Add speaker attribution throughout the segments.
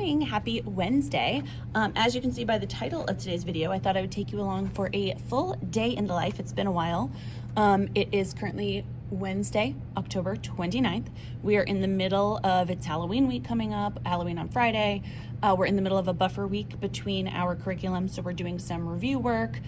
Speaker 1: morning. Happy Wednesday. As you can see by the title of today's video, I thought I would take you along for a full day in the life. It's been a while. It is currently Wednesday, October 29th. We are in the middle of, it's Halloween week coming up, Halloween on Friday. We're in the middle of a buffer week between our curriculum, so we're doing some review work.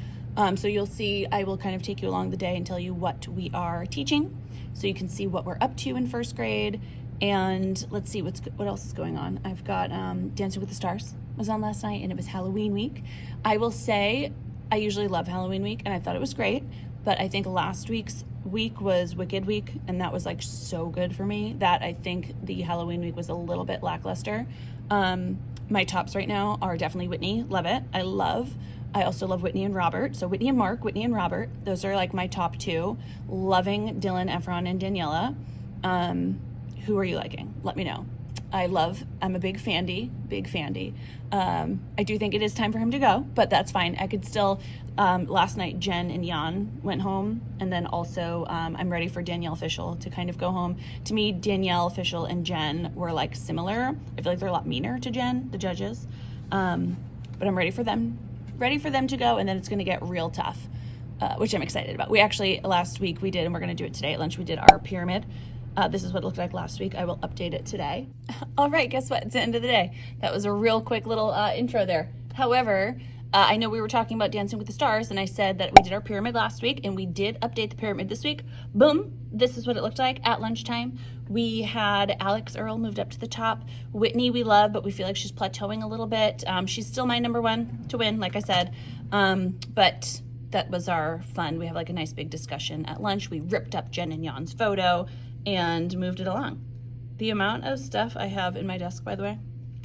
Speaker 1: So you'll see, I will kind of take you along the day and tell you what we are teaching, so you can see what we're up to in first grade. And let's see what else is going on. I've got Dancing with the Stars was on last night, and it was Halloween week. I will say I usually love Halloween week, and I thought it was great, but I think last week's week was Wicked week, and that was like so good for me that I think the Halloween week was a little bit lackluster. My tops right now are definitely Whitney. Love it. I also love Whitney and Robert. So Whitney and Mark, Whitney and Robert, those are like my top two. Loving Dylan, Efron, and Daniela. Who are you liking? Let me know. I'm a big fandy. I do think it is time for him to go, but that's fine. I could still, last night Jen and Jan went home, and then also I'm ready for Danielle Fishel to kind of go home. To me, Danielle Fishel and Jen were like similar. I feel like they're a lot meaner to Jen, the judges, but I'm ready for them to go, and then it's gonna get real tough, which I'm excited about. We actually, last week we did, and we're gonna do it today at lunch, we did our pyramid. This is what it looked like last week. I will update it today. All right, guess what? It's the end of the day. That was a real quick little intro there. However, I know we were talking about Dancing with the Stars, and I said that we did our pyramid last week, and we did update the pyramid this week. Boom, this is what it looked like at lunchtime. We had Alex Earl moved up to the top. Whitney we love, but we feel like she's plateauing a little bit. She's still my number one to win, like I said. But that was our fun. We have like a nice big discussion at lunch. We ripped up Jen and Jan's photo and moved it along. The amount of stuff I have in my desk, by the way,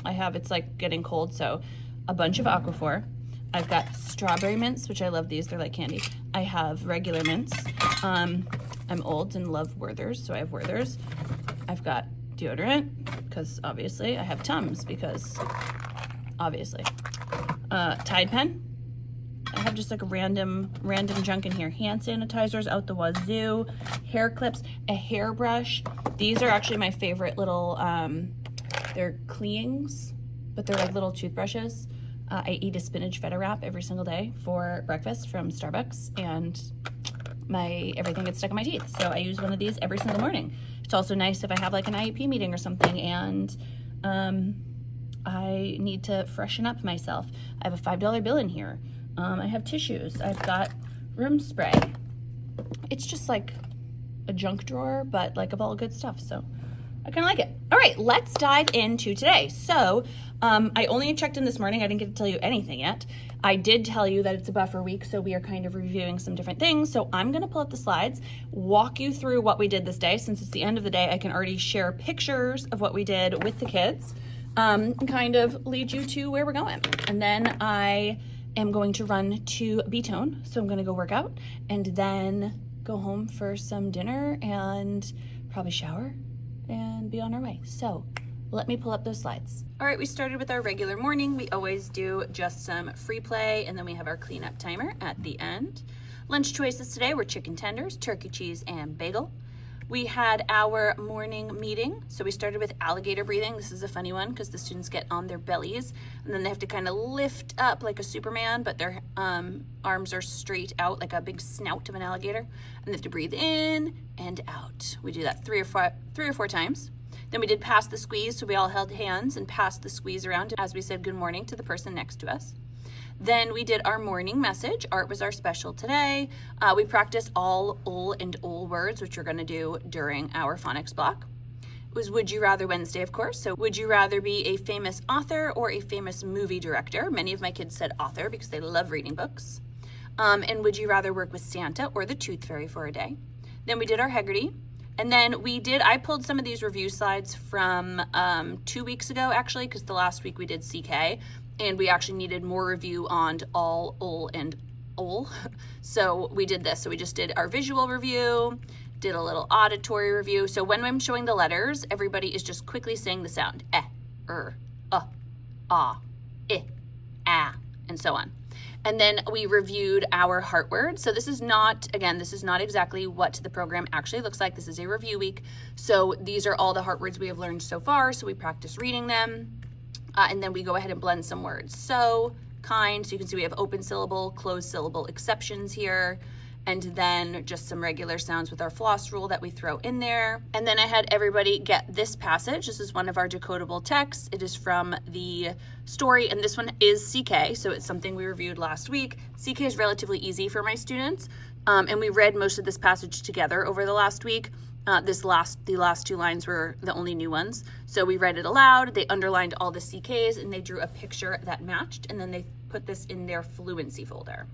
Speaker 1: it's like getting cold, so a bunch of Aquaphor. I've got strawberry mints, which I love these, they're like candy. I have regular mints. I'm old and love Werther's, so I have Werther's. I've got deodorant, because obviously. I have Tums, because obviously. Tide pen. I have just like a random junk in here. Hand sanitizers out the wazoo, hair clips, a hairbrush. These are actually my favorite little, they're Cleangs, but they're like little toothbrushes. I eat a spinach feta wrap every single day for breakfast from Starbucks, and everything gets stuck in my teeth. So I use one of these every single morning. It's also nice if I have like an IEP meeting or something, and I need to freshen up myself. I have a $5 bill in here. I have tissues. I've got room spray. It's just like a junk drawer, but like of all good stuff. So I kind of like it. All right, let's dive into today. So I only checked in this morning. I didn't get to tell you anything yet. I did tell you that it's a buffer week, so we are kind of reviewing some different things. So I'm going to pull up the slides, walk you through what we did this day. Since it's the end of the day, I can already share pictures of what we did with the kids, and kind of lead you to where we're going. And then I am going to run to B-Tone, so I'm gonna go work out and then go home for some dinner and probably shower and be on our way. So let me pull up those slides. All right, we started with our regular morning. We always do just some free play, and then we have our cleanup timer at the end. Lunch choices today were chicken tenders, turkey cheese, and bagel. We had our morning meeting. So we started with alligator breathing. This is a funny one because the students get on their bellies and then they have to kind of lift up like a Superman, but their arms are straight out like a big snout of an alligator. And they have to breathe in and out. We do that three or four times. Then we did pass the squeeze. So we all held hands and passed the squeeze around as we said good morning to the person next to us. Then we did our morning message. Art was our special today. We practiced all ul and ol words, which we're going to do during our phonics block. It was Would You Rather Wednesday, of course. So would you rather be a famous author or a famous movie director? Many of my kids said author because they love reading books. And would you rather work with Santa or the Tooth Fairy for a day? Then we did our Haggerty. And then I pulled some of these review slides from 2 weeks ago, actually, because the last week we did CK. And we actually needed more review on all, ol, and ol. So we did this. So we just did our visual review, did a little auditory review. So when I'm showing the letters, everybody is just quickly saying the sound. Ah, and so on. And then we reviewed our heart words. So this is not exactly what the program actually looks like. This is a review week. So these are all the heart words we have learned so far. So we practice reading them. and then we go ahead and blend some words. So, kind, so you can see we have open syllable, closed syllable exceptions here, and then just some regular sounds with our floss rule that we throw in there. And then I had everybody get this passage. This is one of our decodable texts. It is from the story, and this one is CK, so it's something we reviewed last week. CK is relatively easy for my students, and we read most of this passage together over the last week. The last 2 lines were the only new ones. So we read it aloud, they underlined all the CKs, and they drew a picture that matched, and then they put this in their fluency folder.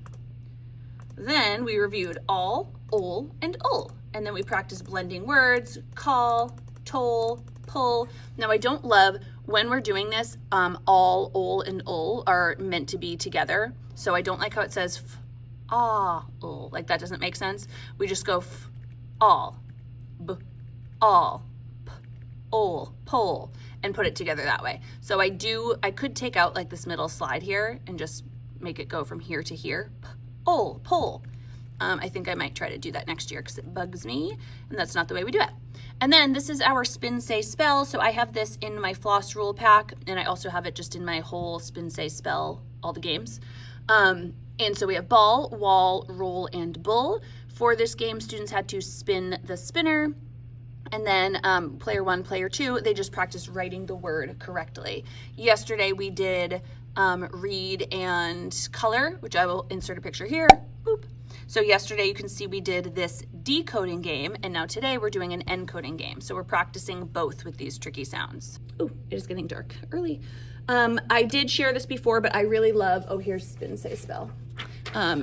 Speaker 1: Then we reviewed all, ol, and ul. And then we practiced blending words, call, toll, pull. Now I don't love when we're doing this, all, ol, and ul are meant to be together. So I don't like how it says f, ah, ul. Like that doesn't make sense. We just go f, all, b, all, p, ol, pull, and put it together that way. So I could take out like this middle slide here and just make it go from here to here. P, ol, pull. I think I might try to do that next year because it bugs me, and that's not the way we do it. And then this is our spin, say, spell. So I have this in my floss rule pack, and I also have it just in my whole spin, say, spell, all the games. And so we have ball, wall, roll, and bull. For this game, students had to spin the spinner, and then player 1, player 2, they just practiced writing the word correctly. Yesterday we did read and color, which I will insert a picture here. Boop. So yesterday you can see we did this decoding game, and now today we're doing an encoding game. So we're practicing both with these tricky sounds. Ooh, it is getting dark early. I did share this before, but I really love, oh, here's spin, say, spell.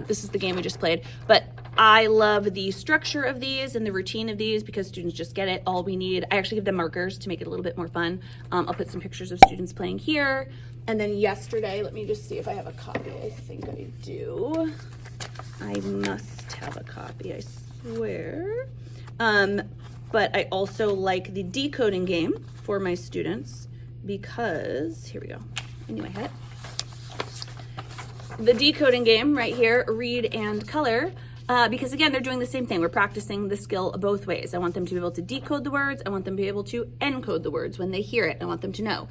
Speaker 1: This is the game we just played, but I love the structure of these and the routine of these because students just get it. All we need, I actually give them markers to make it a little bit more fun. I'll put some pictures of students playing here. And then yesterday, let me just see if I have a copy. I think I do. I must have a copy, I swear. But I also like the decoding game for my students because, here we go, I knew I had it. The decoding game right here, read and color, because again, they're doing the same thing. We're practicing the skill both ways. I want them to be able to decode the words. I want them to be able to encode the words when they hear it. I want them to know.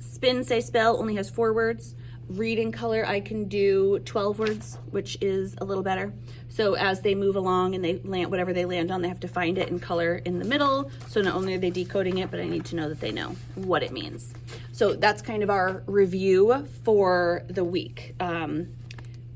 Speaker 1: Spin, say, spell only has 4 words. Read and color, I can do 12 words, which is a little better. So as they move along and they land, whatever they land on, they have to find it and color in the middle. So not only are they decoding it, but I need to know that they know what it means. So that's kind of our review for the week.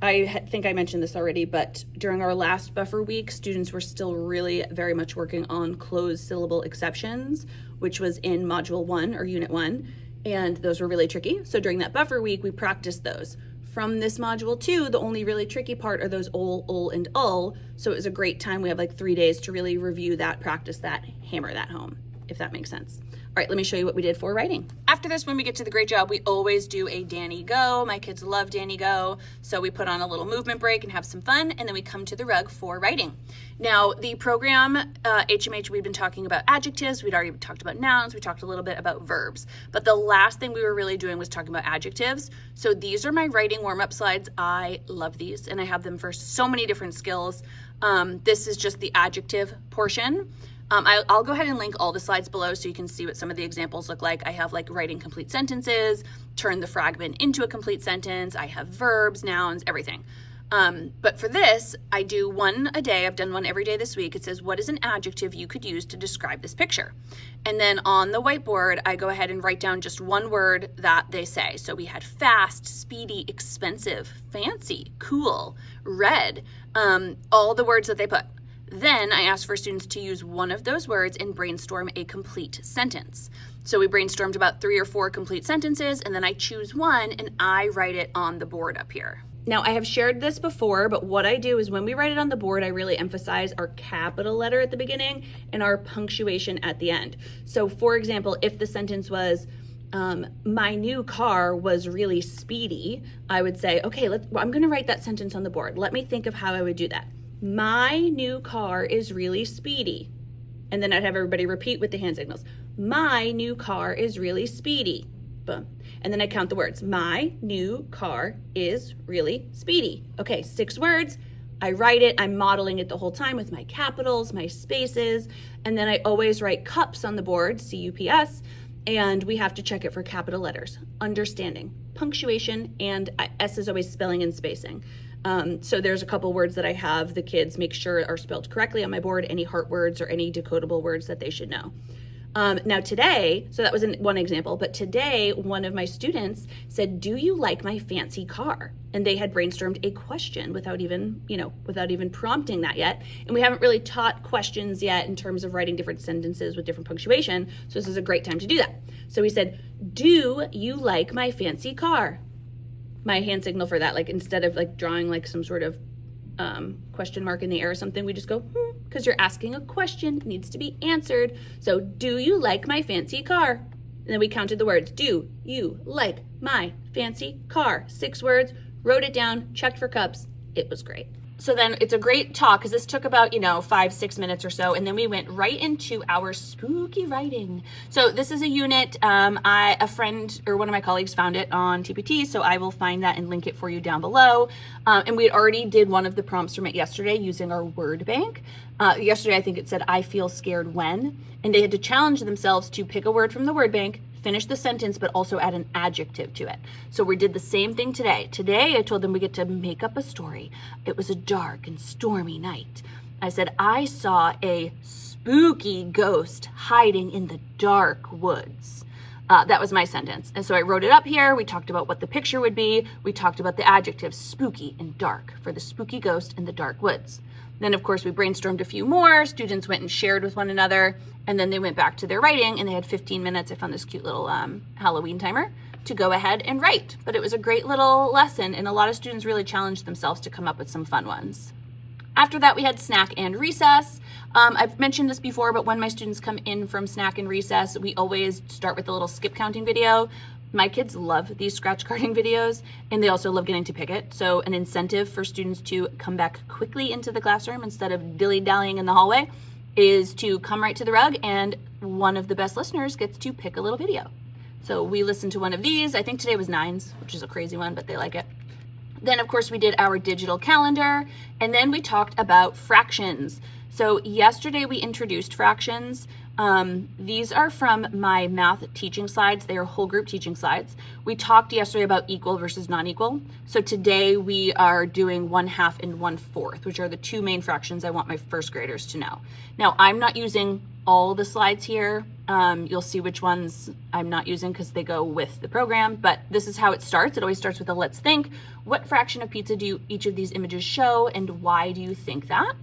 Speaker 1: I think I mentioned this already, but during our last buffer week, students were still really very much working on closed syllable exceptions, which was in module 1 or unit 1. And those were really tricky. So during that buffer week, we practiced those. From this module 2, the only really tricky part are those ol, ul, and ul. So it was a great time. We have like 3 days to really review that, practice that, hammer that home, if that makes sense. All right, let me show you what we did for writing. After this, when we get to the great job, we always do a Danny Go. My kids love Danny Go. So we put on a little movement break and have some fun, and then we come to the rug for writing. Now, the program, HMH, we've been talking about adjectives. We'd already talked about nouns. We talked a little bit about verbs. But the last thing we were really doing was talking about adjectives. So these are my writing warm-up slides. I love these, and I have them for so many different skills. This is just the adjective portion. I'll go ahead and link all the slides below so you can see what some of the examples look like. I have like writing complete sentences, turn the fragment into a complete sentence. I have verbs, nouns, everything. But for this, I do one a day. I've done one every day this week. It says, what is an adjective you could use to describe this picture? And then on the whiteboard, I go ahead and write down just one word that they say. So we had fast, speedy, expensive, fancy, cool, red, all the words that they put. Then I asked for students to use one of those words and brainstorm a complete sentence. So we brainstormed about 3 or 4 complete sentences, and then I choose one and I write it on the board up here. Now, I have shared this before, but what I do is when we write it on the board, I really emphasize our capital letter at the beginning and our punctuation at the end. So for example, if the sentence was, my new car was really speedy, I would say, okay, I'm gonna write that sentence on the board. Let me think of how I would do that. My new car is really speedy. And then I'd have everybody repeat with the hand signals. My new car is really speedy. Boom. And then I count the words. My new car is really speedy. Okay, 6 words. I write it. I'm modeling it the whole time with my capitals, my spaces. And then I always write cups on the board, C-U-P-S. and we have to check it for capital letters, understanding, punctuation, and S is always spelling and spacing. So there's a couple words that I have the kids make sure are spelled correctly on my board, any heart words or any decodable words that they should know. Now today, so that was one example, but today one of my students said, "Do you like my fancy car?" And they had brainstormed a question without even prompting that yet. And we haven't really taught questions yet in terms of writing different sentences with different punctuation. So this is a great time to do that. So he said, "Do you like my fancy car?" My hand signal for that, like instead of like drawing like some sort of question mark in the air or something, we just go, because you're asking a question, it needs to be answered. So, do you like my fancy car? And then we counted the words. Do you like my fancy car? 6 words, wrote it down, checked for cups. It was great. So then it's a great talk because this took about, 5-6 minutes or so. And then we went right into our spooky writing. So this is a unit, a friend or one of my colleagues found it on TPT. So I will find that and link it for you down below. And we already did one of the prompts from it yesterday using our word bank. Yesterday, I think it said, "I feel scared when," and they had to challenge themselves to pick a word from the word bank, finish the sentence, but also add an adjective to it. So we did the same thing today. Today, I told them we get to make up a story. It was a dark and stormy night. I said, "I saw a spooky ghost hiding in the dark woods." That was my sentence. And so I wrote it up here. We talked about what the picture would be. We talked about the adjectives spooky and dark for the spooky ghost in the dark woods. Then, of course, we brainstormed a few more. Students went and shared with one another, and then they went back to their writing, and they had 15 minutes. I found this cute little Halloween timer to go ahead and write. But it was a great little lesson, and a lot of students really challenged themselves to come up with some fun ones. After that, we had snack and recess. I've mentioned this before, but when my students come in from snack and recess, we always start with a little skip counting video. My kids love these scratch carding videos, and they also love getting to pick it. So an incentive for students to come back quickly into the classroom instead of dilly-dallying in the hallway is to come right to the rug, and one of the best listeners gets to pick a little video. So we listened to one of these. I think today was 9s, which is a crazy one, but they like it. Then, of course, we did our digital calendar, and then we talked about fractions. So yesterday we introduced fractions. These are from my math teaching slides. They are whole group teaching slides. We talked yesterday about equal versus non-equal. So today we are doing 1/2 and 1/4, which are the 2 main fractions I want my first graders to know. Now, I'm not using all the slides here. You'll see which ones I'm not using because they go with the program, but this is how it starts. It always starts with a let's think. What fraction of pizza do each of these images show, and why do you think that?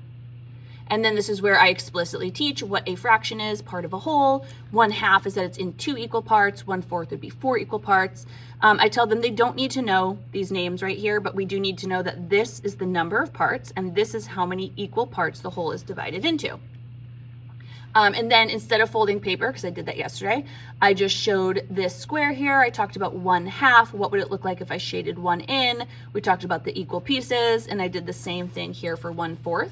Speaker 1: And then this is where I explicitly teach what a fraction is, part of a whole. 1/2 is that it's in 2 equal parts. 1/4 would be 4 equal parts. I tell them they don't need to know these names right here, but we do need to know that this is the number of parts, and this is how many equal parts the whole is divided into. And then instead of folding paper, because I did that yesterday, I just showed this square here. I talked about 1/2. What would it look like if I shaded 1 in? We talked about the equal pieces, and I did the same thing here for 1/4.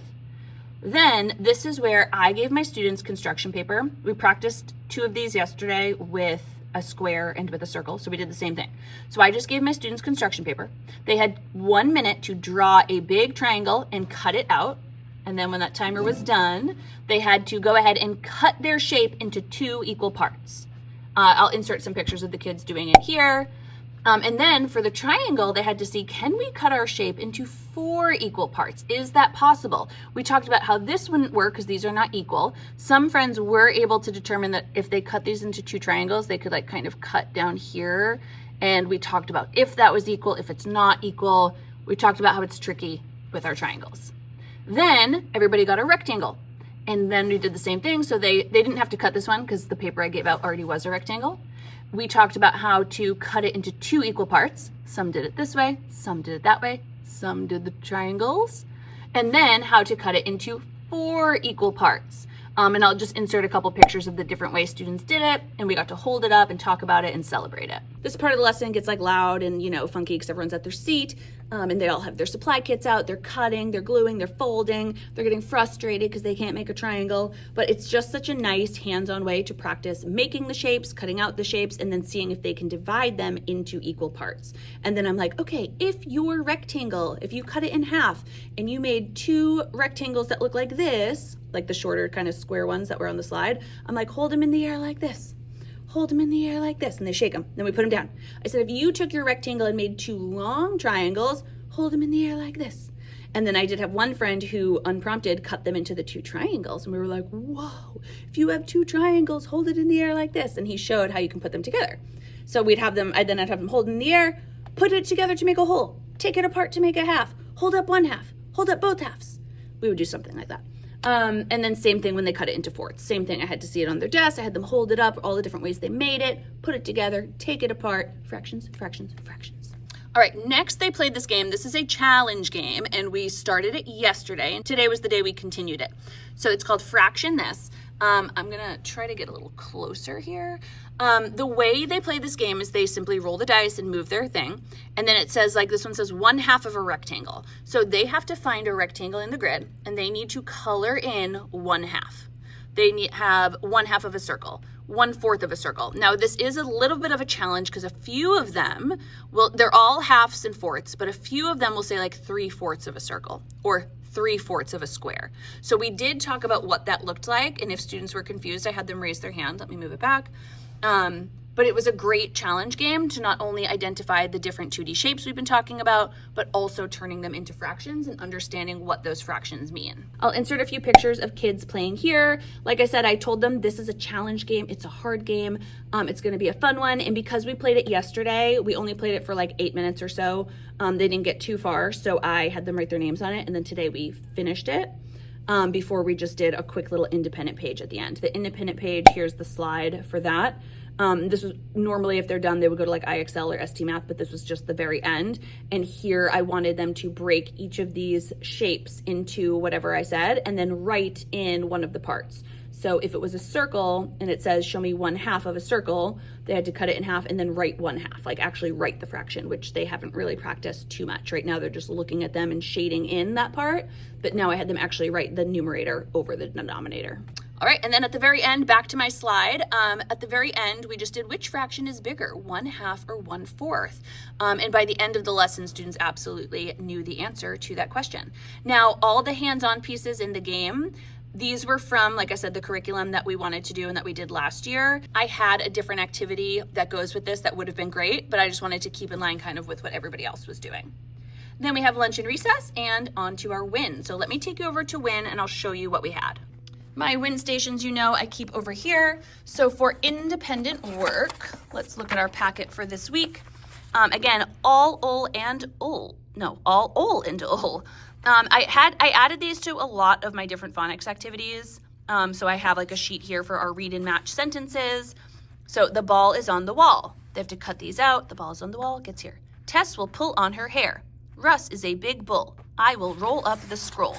Speaker 1: Then this is where I gave my students construction paper. We practiced 2 of these yesterday with a square and with a circle, so we did the same thing. So I just gave my students construction paper. They had 1 minute to draw a big triangle and cut it out. And then when that timer was done, they had to go ahead and cut their shape into 2 equal parts. I'll insert some pictures of the kids doing it here. And then for the triangle, they had to see, can we cut our shape into 4 equal parts? Is that possible? We talked about how this wouldn't work because these are not equal. Some friends were able to determine that if they cut these into 2 triangles, they could like kind of cut down here. And we talked about if that was equal, if it's not equal. We talked about how it's tricky with our triangles. Then everybody got a rectangle. And then we did the same thing. So they didn't have to cut this one because the paper I gave out already was a rectangle. We talked about how to cut it into 2 equal parts. Some did it this way, some did it that way, some did the triangles. And then how to cut it into 4 equal parts. And I'll just insert a couple pictures of the different ways students did it, and we got to hold it up and talk about it and celebrate it. This part of the lesson gets like loud and funky because everyone's at their seat, and they all have their supply kits out. They're cutting, they're gluing, they're folding, they're getting frustrated because they can't make a triangle. But it's just such a nice hands-on way to practice making the shapes, cutting out the shapes, and then seeing if they can divide them into equal parts. And then I'm like, okay, if your rectangle, if you cut it in half and you made 2 rectangles that look like this, like the shorter kind of square ones that were on the slide, I'm like, hold them in the air like this. hold them in the air like this, and they shake them. Then we put them down. I said, if you took your rectangle and made 2 long triangles, hold them in the air like this. And then I did have one friend who, unprompted, cut them into the 2 triangles. And we were like, whoa, if you have 2 triangles, hold it in the air like this. And he showed how you can put them together. So I'd have them hold it in the air, put it together to make a whole, take it apart to make a half, hold up one half, hold up both halves. We would do something like that. And then same thing when they cut it into fourths. Same thing, I had to see it on their desk. I had them hold it up, all the different ways they made it, put it together, take it apart, fractions, fractions, fractions. All right, next they played this game. This is a challenge game, and we started it yesterday, and today was the day we continued it. So it's called Fraction This. I'm gonna try to get a little closer here. The way they play this game is they simply roll the dice and move their thing. And then it says, like this one says 1/2 of a rectangle. So they have to find a rectangle in the grid and they need to color in 1/2. They have 1/2 of a circle, 1/4 of a circle. Now this is a little bit of a challenge because a few of them they're all halves and fourths, but a few of them will say like 3/4 of a circle or 3/4 of a square. So we did talk about what that looked like. And if students were confused, I had them raise their hand. Let me move it back. But it was a great challenge game to not only identify the different 2D shapes we've been talking about, but also turning them into fractions and understanding what those fractions mean. I'll insert a few pictures of kids playing here. Like I said, I told them this is a challenge game. It's a hard game. It's going to be a fun one. And because we played it yesterday, we only played it for like 8 minutes or so. They didn't get too far. So I had them write their names on it. And then today we finished it. Before we just did a quick little independent page at the end. The independent page, here's the slide for that. This was normally, if they're done, they would go to like IXL or ST Math, but this was just the very end. And here I wanted them to break each of these shapes into whatever I said and then write in one of the parts. So if it was a circle and it says, show me 1/2 of a circle, they had to cut it in half and then write 1/2, like actually write the fraction, which they haven't really practiced too much. Right now they're just looking at them and shading in that part, but now I had them actually write the numerator over the denominator. All right, and then at the very end, back to my slide, at the very end, we just did which fraction is bigger, 1/2 or 1/4? And by the end of the lesson, students absolutely knew the answer to that question. Now, all the hands-on pieces in the game, these were from, like I said, the curriculum that we wanted to do and that we did last year. I had a different activity that goes with this that would have been great, but I just wanted to keep in line kind of with what everybody else was doing. Then we have lunch and recess and on to our win. So let me take you over to win and I'll show you what we had. My win stations, you know, I keep over here. So for independent work, let's look at our packet for this week. Again, all ol and ol. No, all ol and ol. I added these to a lot of my different phonics activities. So I have like a sheet here for our read and match sentences. So the ball is on the wall. They have to cut these out. The ball is on the wall, gets here. Tess will pull on her hair. Russ is a big bull. I will roll up the scroll.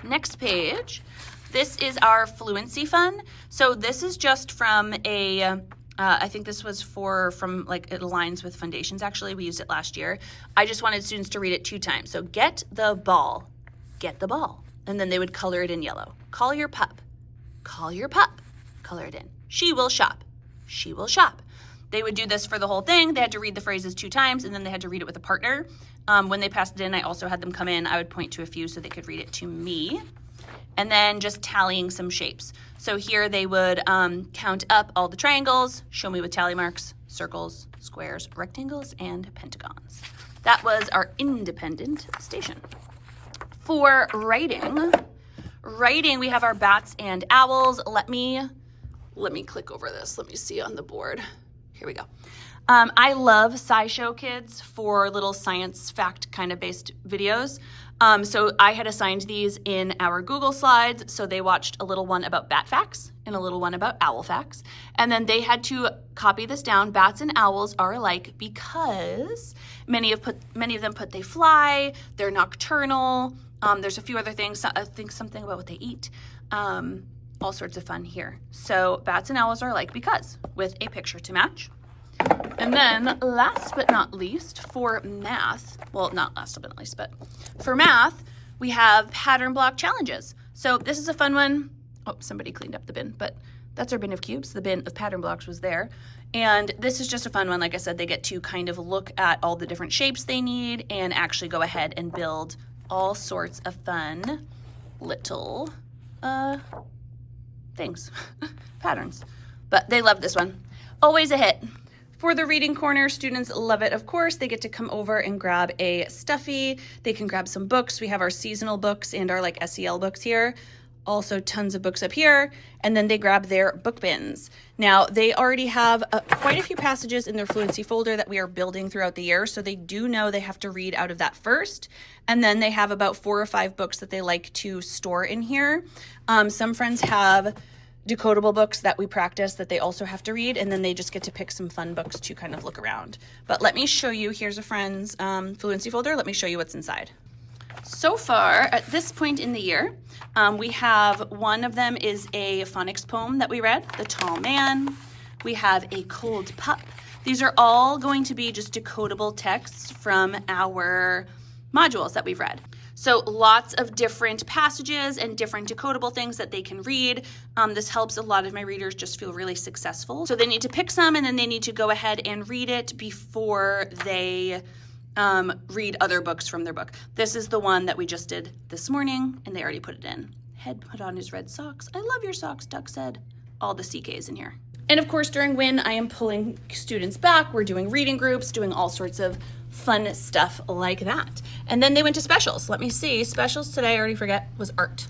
Speaker 1: Next page. This is our fluency fun. So this is just from a, I think this was from like, it aligns with foundations actually. We used it last year. I just wanted students to read it 2 times. So get the ball, get the ball. And then they would color it in yellow. Call your pup, color it in. She will shop, she will shop. They would do this for the whole thing. They had to read the phrases 2 times and then they had to read it with a partner. When they passed it in, I also had them come in. I would point to a few so they could read it to me. And then just tallying some shapes. So here they would count up all the triangles, show me with tally marks, circles, squares, rectangles, and pentagons. That was our independent station. For writing, we have our bats and owls. Let me click over this. Let me see on the board. Here we go. I love SciShow Kids for little science fact kind of based videos. So I had assigned these in our Google Slides. So they watched a little one about bat facts and a little one about owl facts. And then they had to copy this down. Bats and owls are alike because many of them put they fly, they're nocturnal. There's a few other things. I think something about what they eat. All sorts of fun here. So bats and owls are alike because with a picture to match. And then last but not least for math, well, not last but not least, but for math, we have pattern block challenges. So this is a fun one. Oh, somebody cleaned up the bin, but that's our bin of cubes. The bin of pattern blocks was there. And this is just a fun one. Like I said, they get to kind of look at all the different shapes they need and actually go ahead and build all sorts of fun little things, patterns. But they love this one. Always a hit. For the reading corner, students love it, of course. They get to come over and grab a stuffy. They can grab some books. We have our seasonal books and our like SEL books here. Also tons of books up here. And then they grab their book bins. Now, they already have quite a few passages in their fluency folder that we are building throughout the year. So they do know they have to read out of that first. And then they have about 4 or 5 books that they like to store in here. Some friends have decodable books that we practice that they also have to read, and then they just get to pick some fun books to kind of look around. But let me show you, here's a friend's fluency folder. Let me show you what's inside. So far, at this point in the year, we have one of them is a phonics poem that we read, The Tall Man. We have A Cold Pup. These are all going to be just decodable texts from our modules that we've read. So lots of different passages and different decodable things that they can read. This helps a lot of my readers just feel really successful. So they need to pick some and then they need to go ahead and read it before they read other books from their book. This is the one that we just did this morning and they already put it in. Head put on his red socks. I love your socks, Duck said. All the CKs in here. And of course, during when I am pulling students back, we're doing reading groups, doing all sorts of fun stuff like that. And then they went to specials. Let me see. Specials today, I already forget, was art.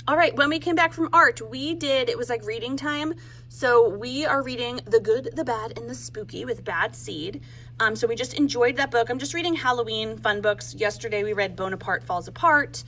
Speaker 1: All right, when we came back from art, it was like reading time. So we are reading The Good, the Bad, and the Spooky with Bad Seed. So we just enjoyed that book. I'm just reading Halloween fun books. Yesterday we read Bonaparte Falls Apart.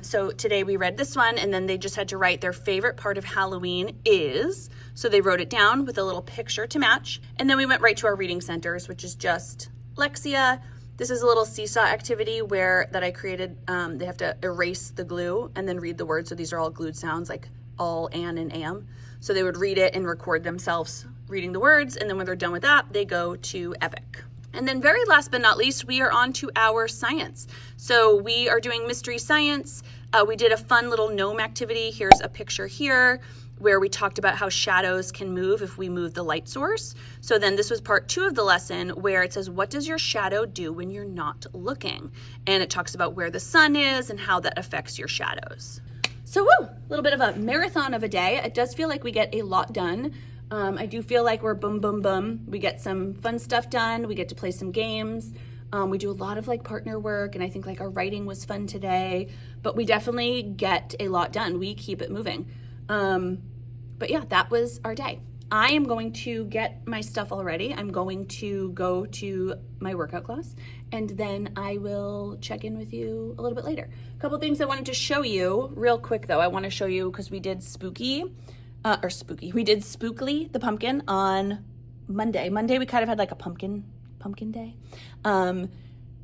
Speaker 1: So today we read this one, and then they just had to write their favorite part of Halloween is. So they wrote it down with a little picture to match. And then we went right to our reading centers, which is just Lexia. This is a little seesaw activity that I created. They have to erase the glue and then read the words. So these are all glued sounds like all, an, and am. So they would read it and record themselves reading the words. And then when they're done with that, they go to Epic. And then very last but not least, we are on to our science. So we are doing mystery science. We did a fun little gnome activity. Here's a picture here where we talked about how shadows can move if we move the light source. So then this was part 2 of the lesson where it says, what does your shadow do when you're not looking? And it talks about where the sun is and how that affects your shadows. So a little bit of a marathon of a day. It does feel like we get a lot done. I do feel like we're boom, boom, boom. We get some fun stuff done. We get to play some games. We do a lot of like partner work, and I think like our writing was fun today, but we definitely get a lot done. We keep it moving. But yeah, that was our day. I am going to get my stuff all ready. I'm going to go to my workout class, and then I will check in with you a little bit later. A couple things I wanted to show you real quick though. I want to show you because we did we did Spookly the pumpkin on Monday. Monday we kind of had like a pumpkin day.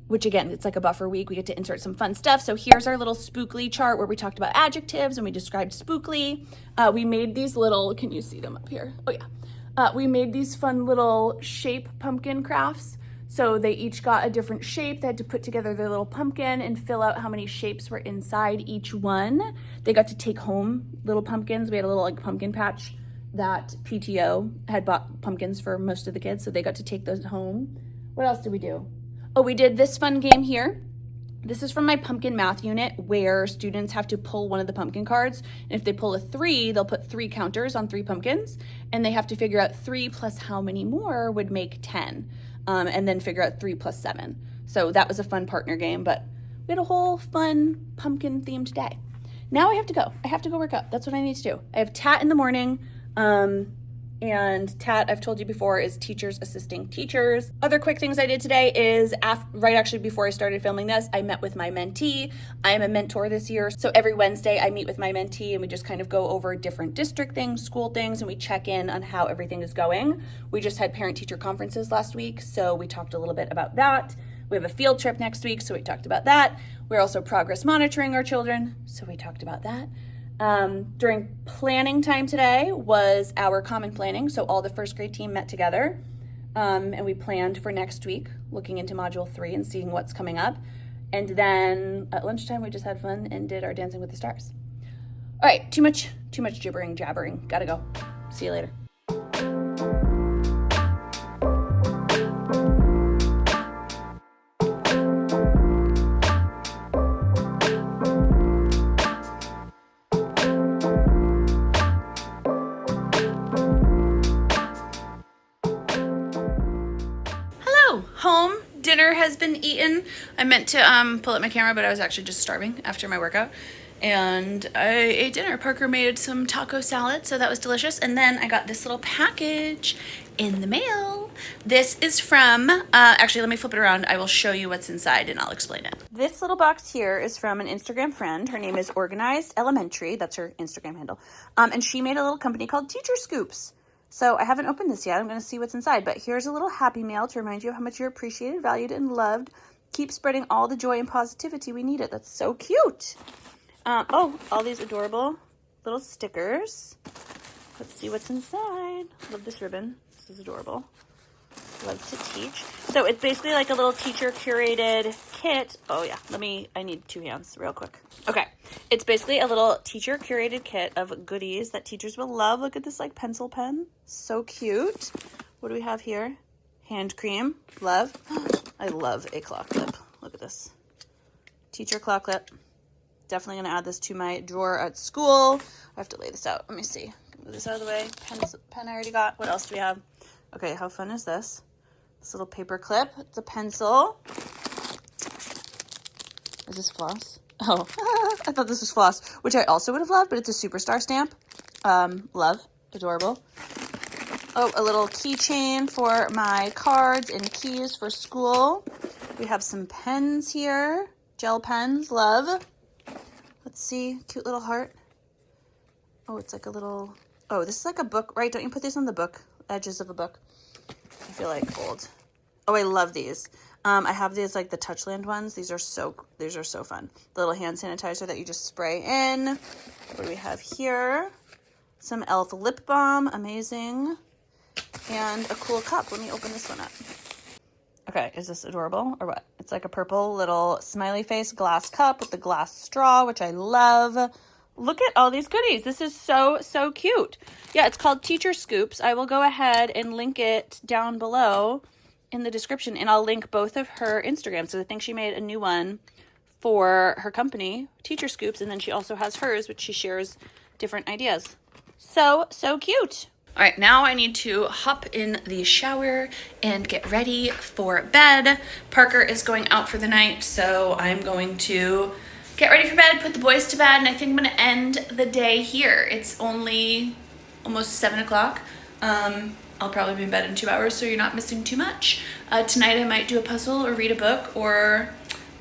Speaker 1: Which again, it's like a buffer week. We get to insert some fun stuff. So here's our little Spookly chart where we talked about adjectives and we described Spookly. We made these little, can you see them up here? Oh yeah. We made these fun little shape pumpkin crafts. So they each got a different shape. They had to put together their little pumpkin and fill out how many shapes were inside each one. They got to take home little pumpkins. We had a little like pumpkin patch that PTO had bought pumpkins for most of the kids. So they got to take those home. What else did we do? Oh, we did this fun game here. This is from my pumpkin math unit where students have to pull one of the pumpkin cards. And if they pull a 3, they'll put 3 counters on 3 pumpkins. And they have to figure out 3 plus how many more would make 10. And then figure out 3 plus 7. So that was a fun partner game, but we had a whole fun pumpkin themed day. Now I have to go. I have to go work out. That's what I need to do. I have TAT in the morning. And TAT, I've told you before, is teachers assisting teachers. Other quick things I did today is right actually before I started filming this, I met with my mentee. I am a mentor this year. So every Wednesday I meet with my mentee and we just kind of go over different district things, school things, and we check in on how everything is going. We just had parent-teacher conferences last week, so we talked a little bit about that. We have a field trip next week, so we talked about that. We're also progress monitoring our children, so we talked about that. During planning time today was our common planning. So all the first grade team met together and we planned for next week, looking into module 3 and seeing what's coming up. And then at lunchtime, we just had fun and did our Dancing with the Stars. All right, too much gibbering, jabbering. Gotta go. See you later. been eaten. I meant to pull up my camera, but I was actually just starving after my workout. And I ate dinner. Parker made some taco salad, so that was delicious. And then I got this little package in the mail. This is from, actually, let me flip it around. I will show you what's inside and I'll explain it. This little box here is from an Instagram friend. Her name is Organized Elementary. That's her Instagram handle. And she made a little company called Teacher Scoops. So I haven't opened this yet. I'm going to see what's inside. But here's a little happy mail to remind you of how much you're appreciated, valued, and loved. Keep spreading all the joy and positivity. We need it. That's so cute. Oh, all these adorable little stickers. Let's see what's inside. Love this ribbon. This is adorable. Love to teach. So it's basically like a little teacher curated kit. Oh yeah, I need 2 hands real quick. Okay. It's basically a little teacher curated kit of goodies that teachers will love. Look at this like pencil pen. So cute. What do we have here? Hand cream. Love. I love a claw clip. Look at this. Teacher claw clip. Definitely going to add this to my drawer at school. I have to lay this out. Let me see. Move this out of the way. Pen I already got. What else do we have? Okay, how fun is this? This little paper clip. It's a pencil. Is this floss? Oh, I thought this was floss, which I also would have loved, but it's a superstar stamp. Love. Adorable. Oh, a little keychain for my cards and keys for school. We have some pens here. Gel pens. Love. Let's see. Cute little heart. Oh, it's like a little... Oh, this is like a book, right? Don't you put these on the book? Edges of a book. I feel like old. Oh, I love these. I have these like the Touchland ones. These are so fun. The little hand sanitizer that you just spray in. What do we have here? Some e.l.f. lip balm. Amazing. And a cool cup. Let me open this one up. Okay, is this adorable or what? It's like a purple little smiley face glass cup with the glass straw, which I love. Look at all these goodies. This is so cute. Yeah, it's called Teacher Scoops. I will go ahead and link it down below in the description, and I'll link both of her Instagrams. So I think she made a new one for her company, Teacher Scoops, and then she also has hers, which she shares different ideas. So cute. All right, now I need to hop in the shower and get ready for bed. Parker is going out for the night, so I'm going to get ready for bed, put the boys to bed, and I think I'm gonna end the day here. It's only almost 7 o'clock. I'll probably be in bed in 2 hours, so you're not missing too much. Tonight I might do a puzzle or read a book, or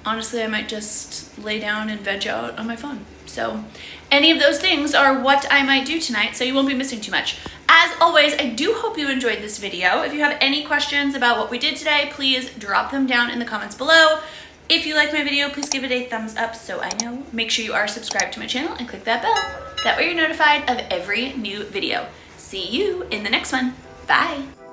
Speaker 1: honestly, I might just lay down and veg out on my phone. So any of those things are what I might do tonight, so you won't be missing too much. As always, I do hope you enjoyed this video. If you have any questions about what we did today, please drop them down in the comments below. If you like my video, please give it a thumbs up so I know. Make sure you are subscribed to my channel and click that bell. That way you're notified of every new video. See you in the next one. Bye.